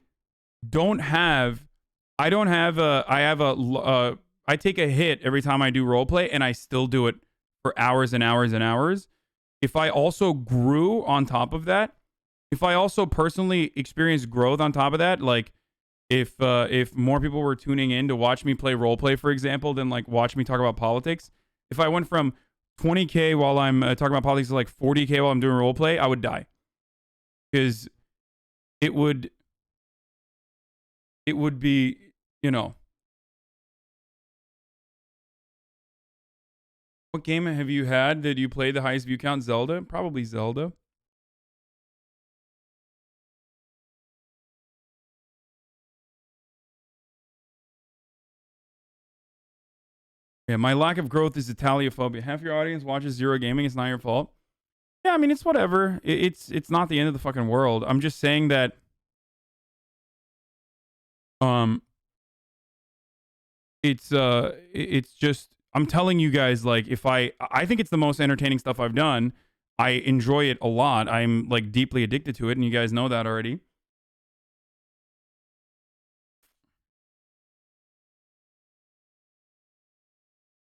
take a hit every time I do roleplay, and I still do it for hours and hours and hours. If I also grew on top of that, if I also personally experienced growth on top of that, like if more people were tuning in to watch me play roleplay, for example, than like watch me talk about politics, if I went from 20K while I'm talking about politics to like 40K while I'm doing roleplay, I would die. Because it would be, you know. What game have you had that you played the highest view count? Zelda? Probably Zelda. Yeah, my lack of growth is Italiophobia. Half your audience watches Zero Gaming. It's not your fault. Yeah, I mean, it's whatever. It's not the end of the fucking world. I'm just saying that it's just... I'm telling you guys, like, if I think it's the most entertaining stuff I've done. I enjoy it a lot. I'm, like, deeply addicted to it, and you guys know that already.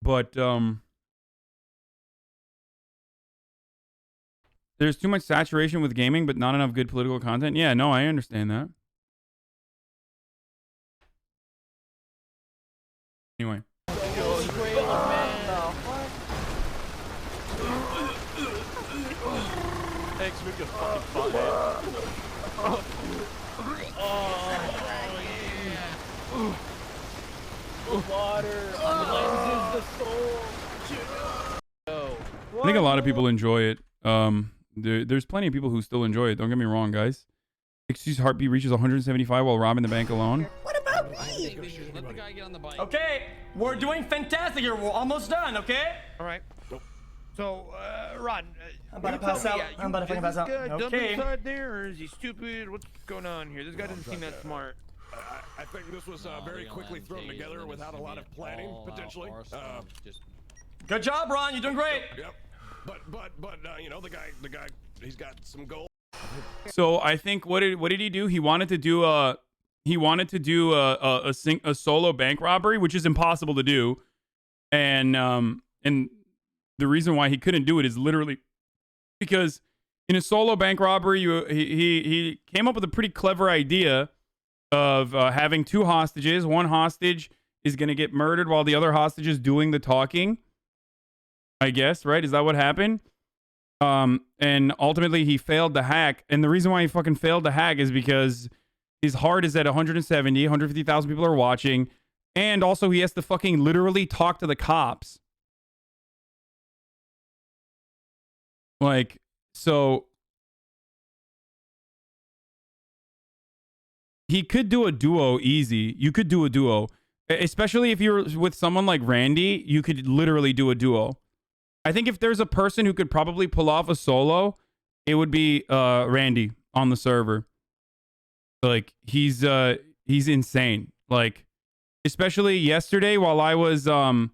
But, there's too much saturation with gaming, but not enough good political content. Yeah, no, I understand that. Anyway.
Thanks for your fucking butthead. Water cleanses the soul.
I think a lot of people enjoy it. There's plenty of people who still enjoy it. Don't get me wrong, guys. XQ's heartbeat reaches 175 while robbing the bank alone.
What about Let the guy get on the bike.
Okay, we're doing fantastic here. We're almost done, okay?
All right. So, Ron,
I'm about to
you tell
pass
me,
out. I'm about to fucking pass out.
Is this guy dumb
Okay.
inside there, or is he stupid? What's going on here? This guy doesn't seem that smart.
I think this was very quickly thrown together without a lot of planning, potentially.
Good job, Ron. You're doing great.
Yep. But you know, the guy, he's got some gold.
So I think what did he do? He wanted to do a solo bank robbery, which is impossible to do, and the reason why he couldn't do it is literally because in a solo bank robbery, he came up with a pretty clever idea of having two hostages. One hostage is going to get murdered while the other hostage is doing the talking. I guess, right? Is that what happened? And ultimately he failed the hack. And the reason why he fucking failed the hack is because his heart is at 150,000 people are watching. And also he has to fucking literally talk to the cops. Like, so he could do a duo easy. You could do a duo. Especially if you're with someone like Randy, you could literally do a duo. I think if there's a person who could probably pull off a solo, it would be Randy on the server. Like he's insane. Like especially yesterday while I was what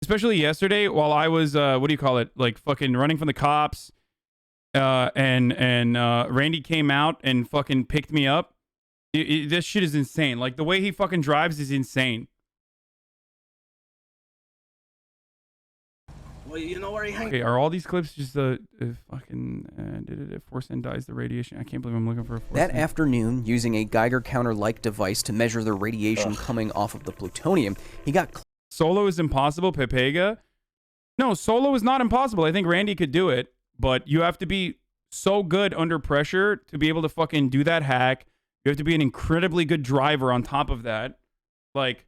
do you call it? Like fucking running from the cops. And Randy came out and fucking picked me up. This shit is insane. Like the way he fucking drives is insane.
Well, you know where he hangs.
Okay, are all these clips just fucking force end dies the radiation? I can't believe I'm looking for a force
That
end.
afternoon, using a Geiger counter-like device to measure the radiation coming off of the plutonium, he got
Solo is impossible, Pepega. No, solo is not impossible. I think Randy could do it, but you have to be so good under pressure to be able to fucking do that hack. You have to be an incredibly good driver on top of that. Like,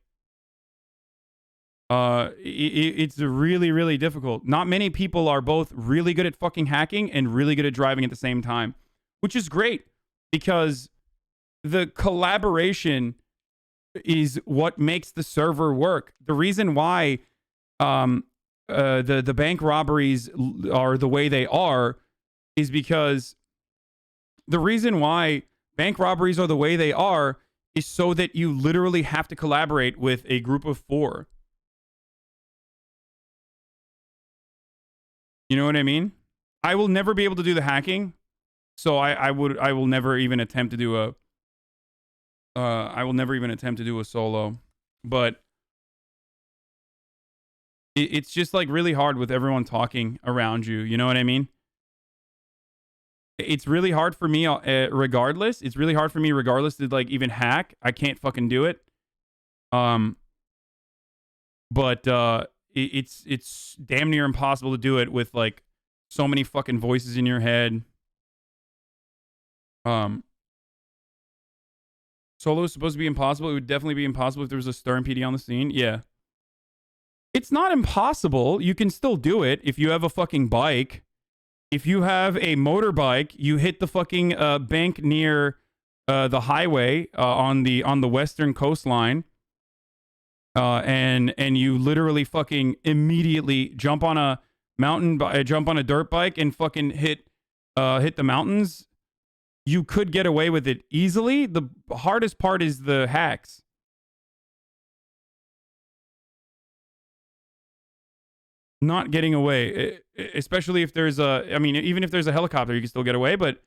it's really, really difficult. Not many people are both really good at fucking hacking and really good at driving at the same time, which is great because the collaboration is what makes the server work. The reason why the bank robberies are the way they are is because the reason why bank robberies are the way they are is so that you literally have to collaborate with a group of 4. You know what I mean? I will never be able to do the hacking, so I will never even attempt to do a solo. But it's just like really hard with everyone talking around you. You know what I mean? It's really hard for me regardless. It's really hard for me regardless to like even hack. I can't fucking do it. But it's damn near impossible to do it with like so many fucking voices in your head. Solo is supposed to be impossible. It would definitely be impossible if there was a Stern PD on the scene. Yeah. It's not impossible. You can still do it if you have a fucking bike. If you have a motorbike, you hit the fucking bank near the highway on the western coastline. And you literally fucking immediately jump on a dirt bike and fucking hit the mountains. You could get away with it easily. The hardest part is the hacks. Not getting away, especially if there's even if there's a helicopter, you can still get away, but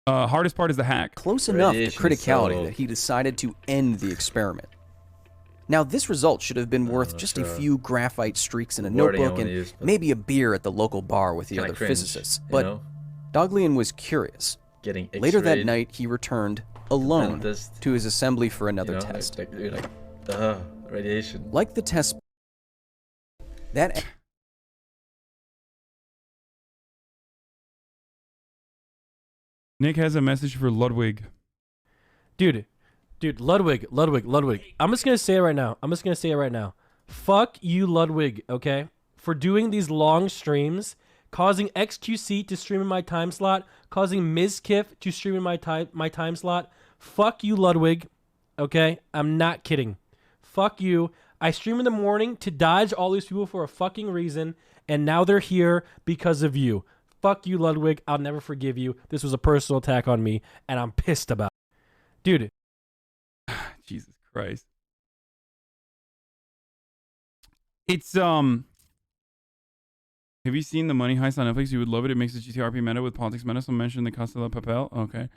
hardest part is the hack.
Close enough to criticality that he decided to end the experiment. Now, this result should have been worth just a few graphite streaks in a notebook and maybe a beer at the local bar with the other physicists. But Doglian was curious. Later that night, he returned alone to his assembly for another test.
Radiation.
Like the test, that...
Nick has a message for Ludwig.
Dude, Ludwig. I'm just gonna say it right now. Fuck you, Ludwig, okay? For doing these long streams, causing XQC to stream in my time slot, causing Ms. Kiff to stream in my time slot. Fuck you, Ludwig. okay? I'm not kidding. Fuck you. I stream in the morning to dodge all these people for a fucking reason, and now they're here because of you. Fuck you, Ludwig. I'll never forgive you. This was a personal attack on me, and I'm pissed about it. Dude.
Jesus Christ. It's, have you seen the Money Heist on Netflix? You would love it. It makes the GTRP meta with politics meta. Someone mentioned the Casa de Papel. Okay.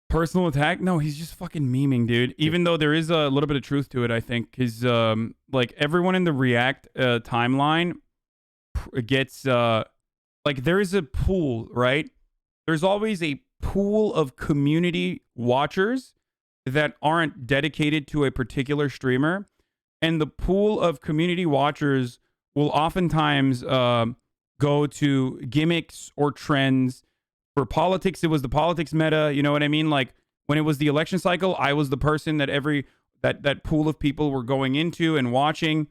Personal attack? No, he's just fucking memeing, dude. Even though there is a little bit of truth to it, I think. His, like, everyone in the React timeline gets, like, there is a pool, right? There's always a pool of community watchers that aren't dedicated to a particular streamer. And the pool of community watchers will oftentimes go to gimmicks or trends. For politics, it was the politics meta. You know what I mean? Like when it was the election cycle, I was the person that that pool of people were going into and watching.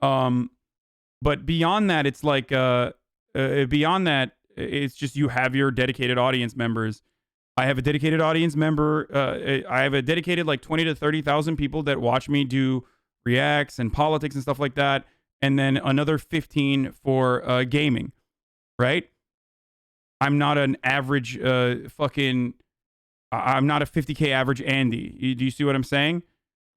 But beyond that, it's like beyond that, it's just you have your dedicated audience members. I have a dedicated audience member. I have a dedicated like 20 to 30,000 people that watch me do reacts and politics and stuff like that. And then another 15 for gaming, right? I'm not an average I'm not a 50K average Andy. Do you see what I'm saying?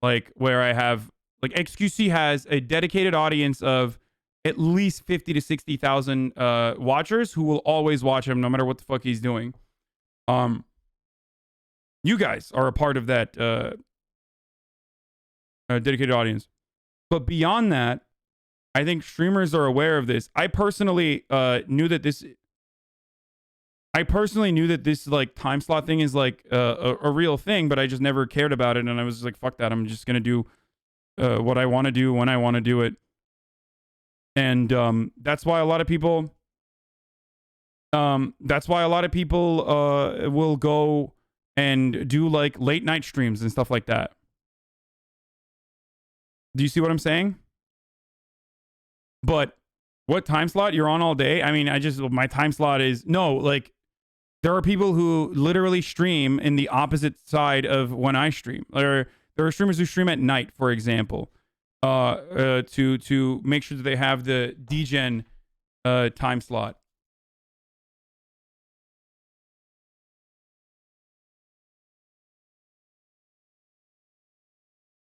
Like where I have, like XQC has a dedicated audience of at least 50 to 60,000 watchers who will always watch him no matter what the fuck he's doing. You guys are a part of that dedicated audience. But beyond that, I think streamers are aware of this. I personally knew that this like time slot thing is like a real thing, but I just never cared about it, and I was just like, fuck that. I'm just gonna do what I want to do when I want to do it, and that's why a lot of people. That's why a lot of people will go and do like late night streams and stuff like that. Do you see what I'm saying? But what time slot you're on all day? I mean, my time slot is like there are people who literally stream in the opposite side of when I stream. There are streamers who stream at night, for example, to make sure that they have the degen time slot.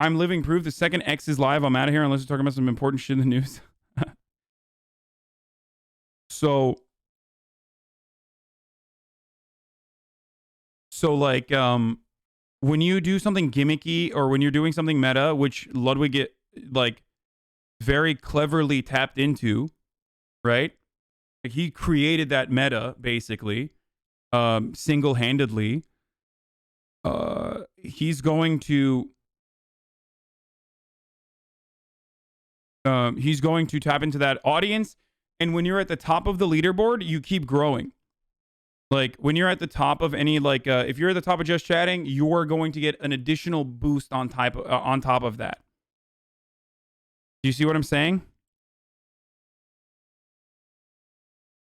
I'm living proof. The second X is live, I'm out of here unless you're talking about some important shit in the news. So like, when you do something gimmicky or when you're doing something meta, which Ludwig like very cleverly tapped into, right? Like he created that meta basically, single-handedly. He's going to tap into that audience. And when you're at the top of the leaderboard, you keep growing. Like when you're at the top of any, like if you're at the top of just chatting, you're going to get an additional boost on top of that. Do you see what I'm saying?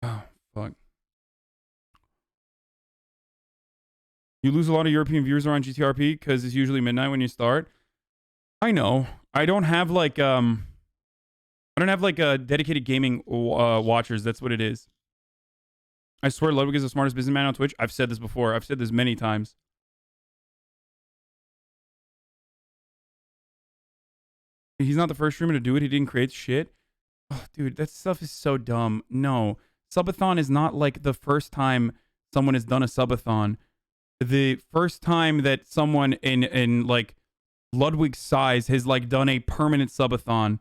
Oh, fuck. You lose a lot of European viewers around GTRP because it's usually midnight when you start. I know. I don't have like a dedicated gaming watchers. That's what it is. I swear Ludwig is the smartest businessman on Twitch. I've said this before. I've said this many times. He's not the first streamer to do it. He didn't create shit. Oh, dude, that stuff is so dumb. No. Subathon is not like the first time someone has done a subathon. The first time that someone in like Ludwig's size has like done a permanent subathon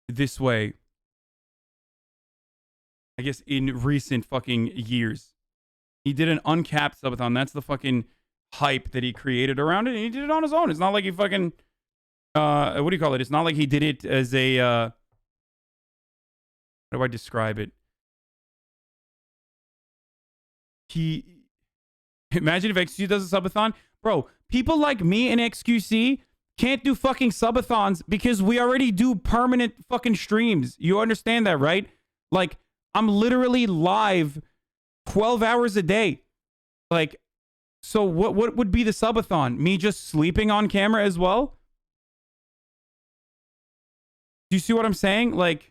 this way, I guess in recent fucking years. He did an uncapped subathon. That's the fucking hype that he created around it, and he did it on his own. It's not like he fucking what do you call it? It's not like he did it as a how do I describe it? Imagine if XQC does a subathon. Bro, people like me and XQC can't do fucking subathons because we already do permanent fucking streams. You understand that, right? Like, I'm literally live 12 hours a day. Like, So what would be the subathon? Me just sleeping on camera as well? Do you see what I'm saying? Like,